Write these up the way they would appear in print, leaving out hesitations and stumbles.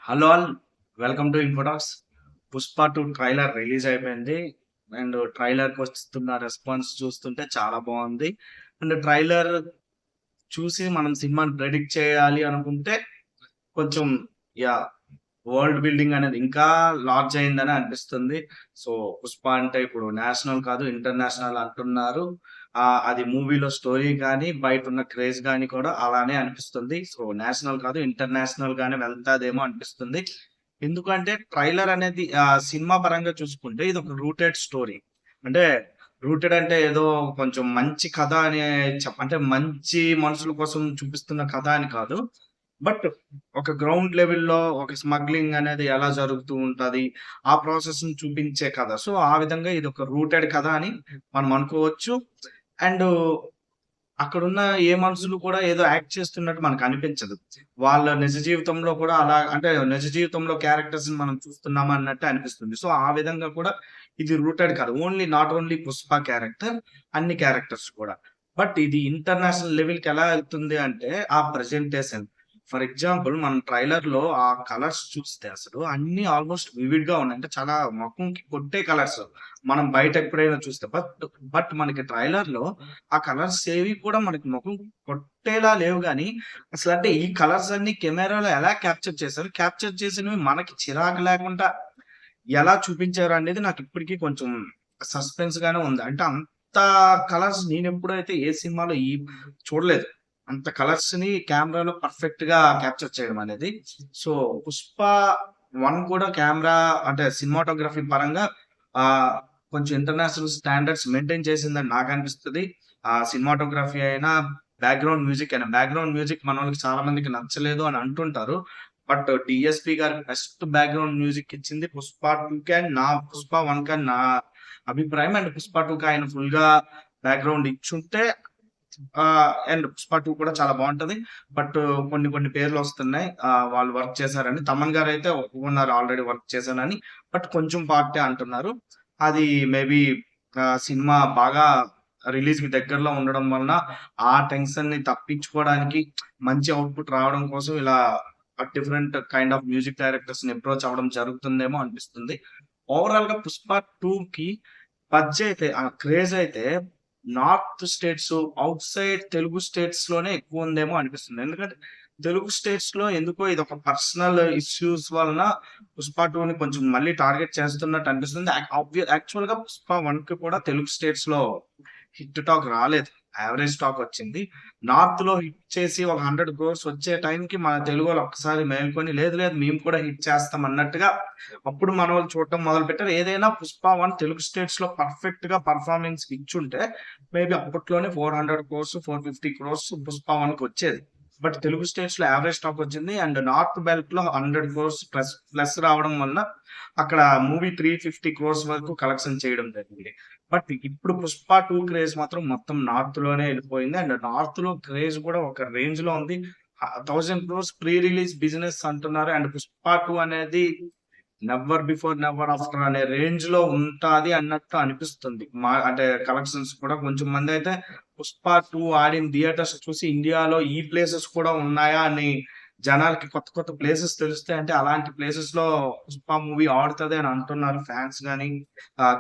Hello all, welcome to ఇన్ఫోటాక్స్. 'Pushpa 2' trailer release అయిపోయింది. And ట్రైలర్‌కి వస్తున్న response చూస్తుంటే చాలా బావుంది. అండ్ ట్రైలర్ చూసి మనం సినిమాని ప్రెడిక్ట్ చేయాలి అనుకుంటే కొంచెం యాహ్! వరల్డ్ బిల్డింగ్ అనేది ఇంకా లార్జ్ అయిందని అనిపిస్తుంది. సో, 'పుష్ప' అంటే ఇప్పుడు నేషనల్ కాదు ఇంటర్నేషనల్ అంటున్నారు. అది మూవీలో స్టోరీ గాని, బయటున్న క్రేజ్ గాని కూడా అలానే అనిపిస్తుంది. సో, నేషనల్ కాదు ఇంటర్నేషనల్ గానే వెళ్తాదేమో అనిపిస్తుంది. ఎందుకంటే ట్రైలర్ అనేది సినిమా పరంగా చూసుకుంటే ఇదొక రూటెడ్ స్టోరీ. అంటే రూటెడ్ అంటే ఏదో కొంచెం మంచి కథ అని అంటే మంచి మనుషుల కోసం చూపిస్తున్న కథ అని కాదు. బట్ ఒక గ్రౌండ్ లెవెల్‌లో ఒక స్మగ్లింగ్ అనేది ఎలా జరుగుతూ ఉంటది. ఆ ప్రాసెస్‌ని చూపించే కథ. సో, ఆ విధంగా ఇదొక రూటెడ్ కథ అని మనం అనుకోవచ్చు. అండ్ అక్కడున్న ఏ మనుషులు కూడా ఏదో యాక్ట్ చేస్తున్నట్టు మనకనిపించదు. వాళ్ళ నిజ జీవితంలో కూడా అలా అంటే నిజ జీవితంలో క్యారెక్టర్స్‌ని మనం చూస్తున్నామా అన్నట్టే అనిపిస్తుంది. సో, ఆ విధంగా కూడా ఇది రూటెడ్ కాదు. నాట్ ఓన్లీ 'పుష్ప' క్యారెక్టర్, అన్ని క్యారెక్టర్స్ కూడా. బట్ ఇది ఇంటర్నేషనల్ లెవెల్‌కి ఎలా ఎళ్తుంది అంటే ఆ ప్రెజెంటేషన్. ఫర్ ఎగ్జాంపుల్ మనం ట్రైలర్‌లో ఆ కలర్స్ చూస్తే అసలు అన్నీ ఆల్‌మోస్ట్ వివిడ్‌గా ఉన్నాయి. అంటే చాలా మొఖంకి కొట్టే కలర్స్. మనం బయట ఎప్పుడైనా చూస్తే. బట్ మనకి ట్రైలర్‌లో ఆ కలర్స్ ఏవి కూడా మనకి మొఖం కొట్టేలా లేవు గానీ, అసలంటే ఈ కలర్స్ అన్నీ కెమెరాలో ఎలా క్యాప్చర్ చేశారు? క్యాప్చర్ చేసినవి మనకి చిరాకు లేకుండా ఎలా చూపించారనేది నాకిప్పటికి కొంచెం సస్పెన్స్‌గానే ఉంది. అంటే అంత కలర్స్ నేనెప్పుడైతే ఏ సినిమాలో చూడలేదు. అంత కలర్స్‌ని కెమెరాలో పర్ఫెక్ట్‌గా క్యాప్చర్ చేయడం అనేది. సో, 'పుష్ప 1' కూడా కెమెరా అంటే సినిమాటోగ్రఫీ పరంగా ఆహ్, కొంచెం ఇంటర్నేషనల్ స్టాండర్డ్స్ మెయింటైన్ చేసిందని నాకనిపిస్తది. సినిమాటోగ్రఫీ అయినా, బ్యాక్‌గ్రౌండ్ మ్యూజిక్ మనోళ్ళకి చాలా మందికి నచ్చలేదు అని అంటుంటారు. బట్ డీఎస్‌పీ గారు బెస్ట్ బ్యాక్‌గ్రౌండ్ మ్యూజిక్ ఇచ్చింది 'పుష్ప 2'కే అని 'పుష్ప 1' అని నా అభిప్రాయం. అండ్ 'పుష్ప 2'కి ఆయన ఫుల్‌గా బ్యాక్‌గ్రౌండ్ ఇచ్చుంటే అండ్ 'పుష్ప 2' కూడా చాలా బావుంటది. బట్ కొన్ని కొన్ని పేర్లొస్తున్నాయి. వాళ్ళు వర్క్ చేశారని. తమన్ గారైతే ఒప్పుకున్నారు ఆల్రెడీ వర్క్ చేశానని. బట్ కొంచెం పార్టే అంటున్నారు. అది మేబీ సినిమా బాగా రిలీజ్‌కి దగ్గరలో ఉండడం వలన ఆ టెన్షన్‌ని తప్పించుకోవడానికి మంచి ఔట్‌పుట్ రావడం కోసం ఇలా డిఫరెంట్ కైండ్ ఆఫ్ మ్యూజిక్ డైరెక్టర్స్‌ని అప్రోచ్ అవ్వడం జరుగుతుందేమో అనిపిస్తుంది. ఓవరాల్‌గా 'పుష్ప 2'కి క్రేజ్ అయితే నార్త్ స్టేట్స్, ఔట్‌సైడ్ తెలుగు స్టేట్స్‌లోనే ఎక్కువుందేమో అనిపిస్తుంది. ఎందుకంటే తెలుగు స్టేట్స్‌లో ఎందుకో ఇదొక పర్సనల్ ఇష్యూస్ వలన 'పుష్ప 2'ని కొంచెం మళ్ళీ టార్గెట్ చేస్తున్నట్టు అనిపిస్తుంది. యాక్చువల్‌గా 'పుష్ప 1'కి కూడా తెలుగు స్టేట్స్‌లో హిట్ టాక్ రాలేదు. యావరేజ్ టాక్ వచ్చింది. నార్త్‌లో హిట్ చేసి ఒక 100 క్రోర్స్ వచ్చే టైంకి మన తెలుగోళ్ళు ఒక్కసారి మేల్కొని లేదు లేదు మేము కూడా హిట్ చేస్తాం అన్నట్టుగా అప్పుడు మనోళ్ళు చూడటం మొదలుపెట్టారు. ఏదైనా 'పుష్ప 1' తెలుగు స్టేట్స్‌లో పర్ఫెక్ట్‌గా పెర్ఫార్మన్స్ ఇచ్చుంటే మేబీ అప్పట్లోనే 400 క్రోర్స్, 450 క్రోర్స్ 'పుష్ప 1'కి వచ్చేది. బట్ తెలుగు స్టేట్స్‌లో యావరేజ్ టాక్ వచ్చింది. అండ్ నార్త్ బెల్ట్‌లో 100 క్రోర్స్ ప్లస్ ప్లస్ రావడం వలన అక్కడ మూవీ 350 క్రోర్స్ వరకు కలెక్షన్ చేయడం జరిగింది. బట్ ఇప్పుడు 'పుష్ప 2' క్రేజ్ మాత్రం మొత్తం నార్త్‌లోనే ఎళ్ళిపోయింది. అండ్ నార్త్‌లో క్రేజ్ కూడా ఒక రేంజ్‌లో ఉంది. 1000 క్రోర్స్ ప్రీ రిలీజ్ బిజినెస్ అంటున్నారు. అండ్ 'పుష్ప 2' అనేది నెవర్ బిఫోర్ నెవర్ ఆఫ్టర్ అనే రేంజ్‌లో ఉంటాది అన్నట్టు అనిపిస్తుంది. అంటే కలెక్షన్స్ కూడా కొంచెం మందైతే 'పుష్ప 2' ఆడిన థియేటర్స్ చూసి ఇండియాలో ఈ ప్లేసెస్ కూడా ఉన్నాయా అని జనాలకి కొత్త కొత్త ప్లేసెస్ తెలుస్తాయి. అంటే అలాంటి ప్లేసెస్‌లో 'పుష్ప' మూవీ ఆడుతది అని అంటున్నారు ఫ్యాన్స్ గాని,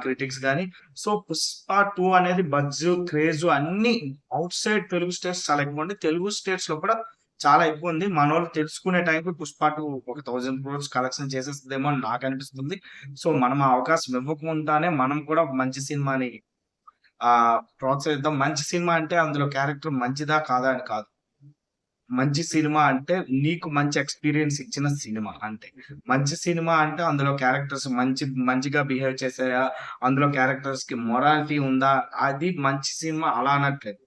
క్రిటిక్స్ గాని. సో, 'పుష్ప 2' అనేది బజ్జు, క్రేజు అన్నీ ఔట్ సైడ్ తెలుగు స్టేట్స్ చాలా ఎక్కువుంది. తెలుగు స్టేట్స్‌లో కూడా చాలా ఎక్కువుంది. మనోళ్ళు తెలుసుకునే టైంకి 'పుష్ప 2' ఒక 1000 క్రోర్స్ కలెక్షన్ చేసేస్తదేమో అని నాకనిపిస్తుంది. సో, మనం ఆ అవకాశం ఇవ్వకుండానే మనం కూడా ఒక మంచి సినిమాని ప్రోత్సహిద్దాం. మంచి సినిమా అంటే అందులో క్యారెక్టర్ మంచిదా? కాదా? అని కాదు. మంచి సినిమా అంటే నీకు మంచి ఎక్స్‌పీరియన్స్ ఇచ్చిన సినిమా అంతే. మంచి సినిమా అంటే అందులో క్యారెక్టర్స్ మంచిగా బిహేవ్ చేసాయా? అందులో క్యారెక్టర్స్‌కి మొరాలిటీ ఉందా? అది మంచి సినిమా అలా అనట్లేదు.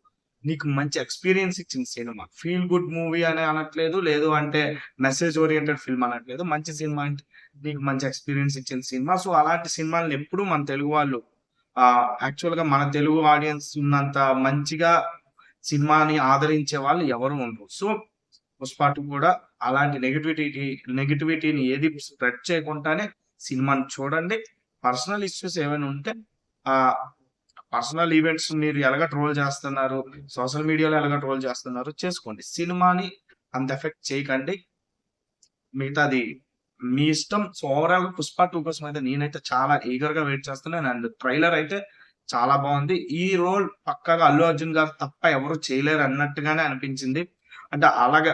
నీకు మంచి ఎక్స్‌పీరియన్స్ ఇచ్చిన సినిమా. ఫీల్ గుడ్ మూవీ అని అనట్లేదు. లేదు అంటే మెసేజ్ ఓరియెంటెడ్ ఫిల్మ్ అనట్లేదు. మంచి సినిమా అంటే నీకు మంచి ఎక్స్‌పీరియన్స్ ఇచ్చిన సినిమా. సో, అలాంటి సినిమాలను ఎప్పుడు మన తెలుగు వాళ్ళు యాక్చువల్‌గా మన తెలుగు ఆడియన్స్ ఉన్నంత మంచిగా సినిమాని ఆదరించే వాళ్ళు ఎవరు ఉండరు. సో, 'పుష్ప 2' కూడా అలాంటి నెగటివిటీని ఏది స్ప్రెడ్ చేయకుండానే సినిమాని చూడండి. పర్సనల్ ఇష్యూస్ ఏవైనా ఉంటే ఆహ్, పర్సనల్ ఈవెంట్స్ మీరు ఎలాగా ట్రోల్ చేస్తున్నారు, సోషల్ మీడియాలో ఎలాగా ట్రోల్ చేస్తున్నారు చేసుకోండి. సినిమాని అంత ఎఫెక్ట్ చేయకండి. మిగతాది మీ ఇష్టం. సో, ఓవరాల్‌గా 'పుష్ప 2' కోసం అయితే నేనైతే చాలా ఈగర్‌గా వెయిట్ చేస్తున్నాను. అండ్ ట్రైలర్ అయితే చాలా బావుంది. ఈ రోల్ పక్కాగా అల్లు అర్జున్ గారు తప్ప ఎవరు చేయలేరు అన్నట్టుగానే అనిపించింది. అంటే అలాగా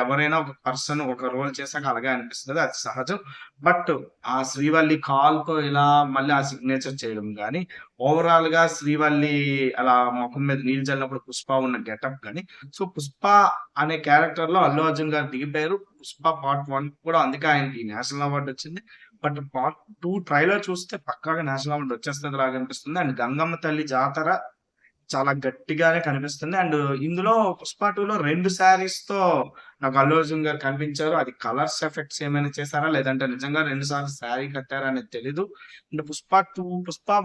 ఎవరైనా ఒక పర్సన్ ఒక రోల్ చేసాక అలాగే అనిపిస్తది. అది సహజం. బట్ ఆ శ్రీవల్లి కాల్‌తో ఇలా మళ్ళీ ఆ సిగ్నేచర్ చేయడం గాని, ఓవరాల్‌గా శ్రీవల్లి అలా మొఖం మీద నీళ్లు చల్లినప్పుడు 'పుష్ప' ఉన్న గెటప్ గాని, సో 'పుష్ప' అనే క్యారెక్టర్‌లో అల్లు అర్జున్ గారు దిగిపోయారు. 'పుష్ప పార్ట్ 1' కూడా అందుకే ఆయనకి నేషనల్ అవార్డ్ వచ్చింది. బట్ పార్ట్ 2 ట్రైలర్ చూస్తే పక్కాగా నేషనల్ అవార్డ్ వచ్చేస్తది లాగా అనిపిస్తుంది. అండ్ గంగమ్మ తల్లి జాతర చాలా గట్టిగానే కనిపిస్తుంది. అండ్ ఇందులో 'పుష్ప 2లో 2 శారీస్‌తో నాకు అల్లు అర్జున్ గారు కనిపించారు. అది కలర్స్ ఎఫెక్ట్స్ ఏమైనా చేసారా? లేదంటే నిజంగా 2 సార్లు శారీ కట్టారా అనేది తెలీదు. అంటే 'పుష్ప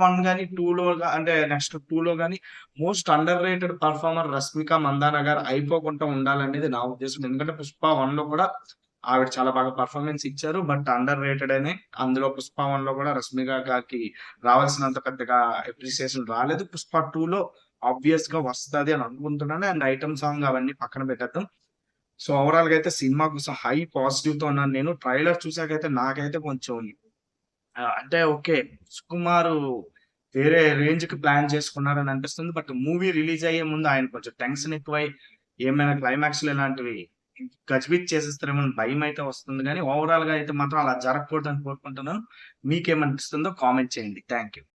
1' గాని, 2లో అంటే నెక్స్ట్ 2లో గాని most underrated performer 'Rashmika Mandanna' గారు అయిపోకుండా ఉండాలనేది నా ఉద్దేశం. ఎందుకంటే 'పుష్ప 1లో కూడా ఆవిడ చాలా బాగా పెర్ఫార్మన్స్ ఇచ్చారు. బట్ అండర్ రేటెడ్ అనే. అందులో 'పుష్ప 1లో కూడా 'రష్మిక' గారికి రావాల్సినంత పెద్దగా అప్రిసియేషన్ రాలేదు. 'పుష్ప 2లో' ఆబ్వియస్‌గా వస్తది అని అనుకుంటున్నాను. అండ్ ఐటెమ్ సాంగ్ అవన్నీ పక్కన పెట్టేద్దాం. సో, ఓవరాల్‌గా అయితే సినిమా కోసం హై పాజిటివ్‌తో ఉన్నాను నేను. ట్రైలర్ చూసాకైతే నాకైతే కొంచెం అంటే ఓకే. 'సుకుమారు' వేరే రేంజ్‌కి ప్లాన్ చేసుకున్నారని అనిపిస్తుంది. బట్ మూవీ రిలీజ్ అయ్యే ముందు ఆయన కొంచెం టెన్షన్ ఎక్కువై ఏమైనా క్లైమాక్స్‌లో ఇలాంటివి గజిబిజి చేసేస్తారేమో అని భయమైతే వస్తుంది గానీ, ఓవరాల్‌గా అయితే మాత్రం అలా జరగకూడదని కోరుకుంటున్నాను. మీకేమనిపిస్తుందో కామెంట్ చేయండి. Thank you.